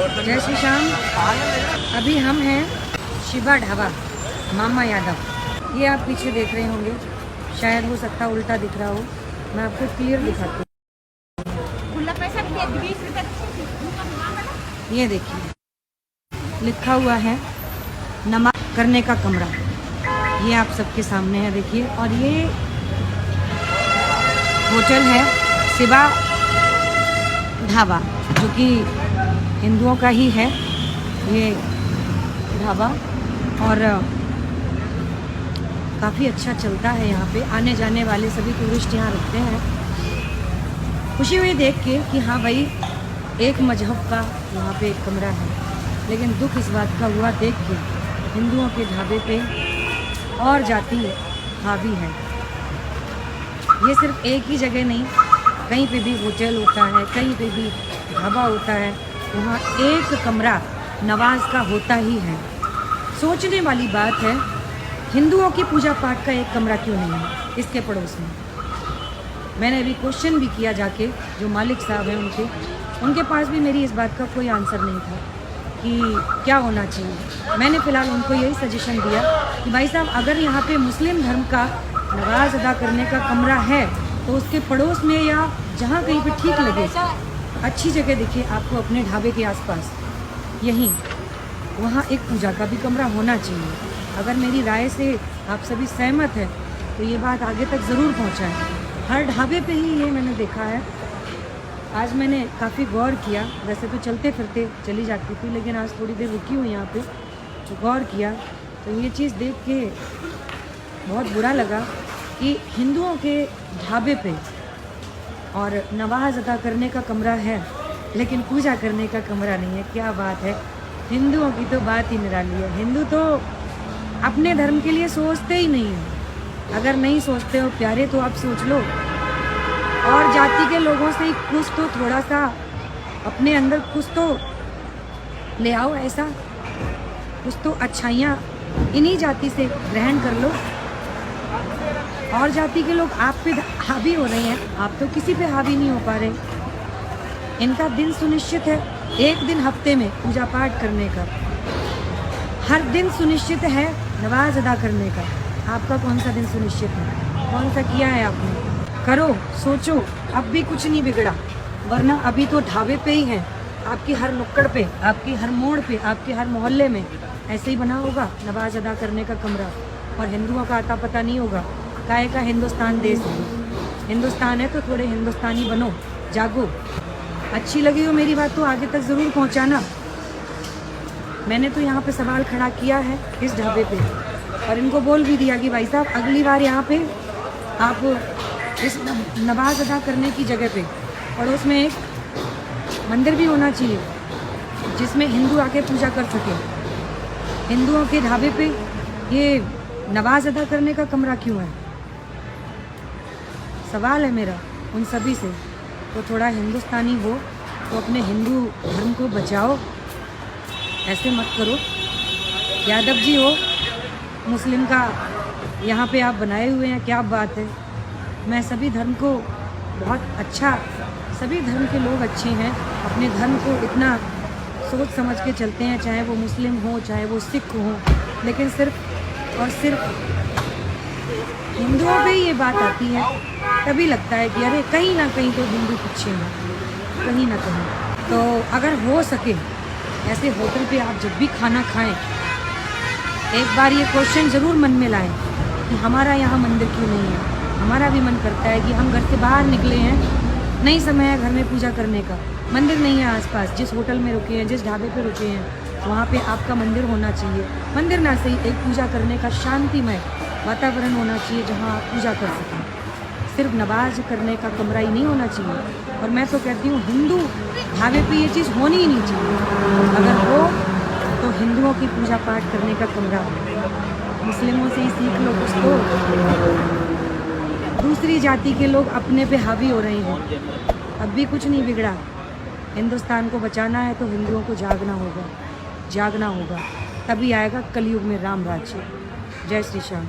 जय श्री श्याम। अभी हम हैं शिवा ढाबा, मामा यादव। ये आप पीछे देख रहे होंगे, शायद हो सकता उल्टा दिख रहा हो, मैं आपको क्लियर दिखाती हूँ। ये देखिए लिखा हुआ है नमाज करने का कमरा, ये आप सबके सामने है देखिए। और ये होटल है शिवा ढाबा, जो कि हिंदुओं का ही है ये ढाबा, और काफ़ी अच्छा चलता है। यहाँ पे आने जाने वाले सभी टूरिस्ट यहाँ रुकते हैं। खुशी हुई देख के कि हाँ भाई एक मजहब का यहाँ पे एक कमरा है, लेकिन दुख इस बात का हुआ देख के हिंदुओं के ढाबे पे और जाति हावी है। ये सिर्फ एक ही जगह नहीं, कहीं पे भी होटल होता है, कहीं पे भी ढाबा होता है, वहाँ एक कमरा नवाज का होता ही है। सोचने वाली बात है, हिंदुओं की पूजा पाठ का एक कमरा क्यों नहीं है इसके पड़ोस में। मैंने अभी क्वेश्चन भी किया जाके, जो मालिक साहब हैं उनके पास भी मेरी इस बात का कोई आंसर नहीं था कि क्या होना चाहिए। मैंने फ़िलहाल उनको यही सजेशन दिया कि भाई साहब अगर यहाँ पे मुस्लिम धर्म का नमाज अदा करने का कमरा है तो उसके पड़ोस में या जहाँ कहीं पे ठीक लगे, अच्छी जगह दिखे आपको अपने ढाबे के आसपास, यहीं वहाँ एक पूजा का भी कमरा होना चाहिए। अगर मेरी राय से आप सभी सहमत हैं तो ये बात आगे तक ज़रूर पहुँचाएं। हर ढाबे पे ही ये मैंने देखा है। आज मैंने काफ़ी गौर किया, वैसे तो चलते फिरते चली जाती थी, लेकिन आज थोड़ी देर रुकी हूँ यहाँ पे तो गौर किया, तो ये चीज़ देख के बहुत बुरा लगा कि हिंदुओं के ढाबे पे और नमाज अदा करने का कमरा है लेकिन पूजा करने का कमरा नहीं है। क्या बात है, हिंदुओं की तो बात ही निराली है। हिंदू तो अपने धर्म के लिए सोचते ही नहीं है। अगर नहीं सोचते हो प्यारे तो आप सोच लो, और जाति के लोगों से कुछ तो थोड़ा सा अपने अंदर कुछ तो ले आओ, ऐसा कुछ तो अच्छाइयाँ इन्हीं जाति से ग्रहण कर लो। और जाति के लोग आप पे हावी हो रहे हैं, आप तो किसी पे हावी नहीं हो पा रहे। इनका दिन सुनिश्चित है एक दिन हफ्ते में पूजा पाठ करने का, हर दिन सुनिश्चित है नमाज अदा करने का। आपका कौन सा दिन सुनिश्चित है, कौन सा किया है आपने? करो, सोचो, अब भी कुछ नहीं बिगड़ा, वरना अभी तो ढाबे पे ही हैं। आपकी हर नुक्कड़ पे, आपकी हर मोड़ पे, आपके हर मोहल्ले में ऐसे ही बना होगा नमाज अदा करने का कमरा, और हिंदुओं का आता पता नहीं होगा। काहे का हिंदुस्तान देश है, हिंदुस्तान है तो थोड़े हिंदुस्तानी बनो, जागो। अच्छी लगी हो मेरी बात तो आगे तक ज़रूर पहुँचाना। मैंने तो यहाँ पे सवाल खड़ा किया है इस ढाबे पे, और इनको बोल भी दिया कि भाई साहब अगली बार यहाँ पे आप इस नमाज अदा करने की जगह पे पड़ोस में एक मंदिर भी होना चाहिए जिसमें हिंदू आके पूजा कर सके। हिंदुओं के ढाबे पे ये नमाज अदा करने का कमरा क्यों है? सवाल है मेरा उन सभी से। तो थोड़ा हिंदुस्तानी हो तो अपने हिंदू धर्म को बचाओ, ऐसे मत करो। यादव जी हो, मुस्लिम का यहाँ पे आप बनाए हुए हैं, क्या बात है। मैं सभी धर्म को बहुत अच्छा, सभी धर्म के लोग अच्छे हैं, अपने धर्म को इतना सोच समझ के चलते हैं, चाहे वो मुस्लिम हो चाहे वो सिख हो। लेकिन सिर्फ और सिर्फ हिंदुओं पे ये बात आती है, तभी लगता है कि अरे कहीं ना कहीं तो हिंदू पीछे हैं, कहीं ना कहीं। तो अगर हो सके ऐसे होटल पे आप जब भी खाना खाएं, एक बार ये क्वेश्चन ज़रूर मन में लाएं कि हमारा यहाँ मंदिर क्यों नहीं है। हमारा भी मन करता है कि हम घर से बाहर निकले हैं, नहीं समय है घर में पूजा करने का, मंदिर नहीं है आसपास, जिस होटल में रुके हैं, जिस ढाबे पे रुके हैं, वहाँ पे आपका मंदिर होना चाहिए। मंदिर ना सही, एक पूजा करने का शांतिमय वातावरण होना चाहिए जहाँ आप पूजा कर सकें। सिर्फ नमाज करने का कमरा ही नहीं होना चाहिए। और मैं तो कहती हूँ हिंदू ढाबे पे ये चीज़ होनी ही नहीं चाहिए। अगर हो तो हिंदुओं की पूजा पाठ करने का कमरा, मुस्लिमों से ही सीख लो कुछ तो। दूसरी जाति के लोग अपने पे हावी हो रहे हैं, अब भी कुछ नहीं बिगड़ा। हिंदुस्तान को बचाना है तो हिंदुओं को जागना होगा, जागना होगा, तभी आएगा कलयुग में राम राज्य। जय श्री श्याम।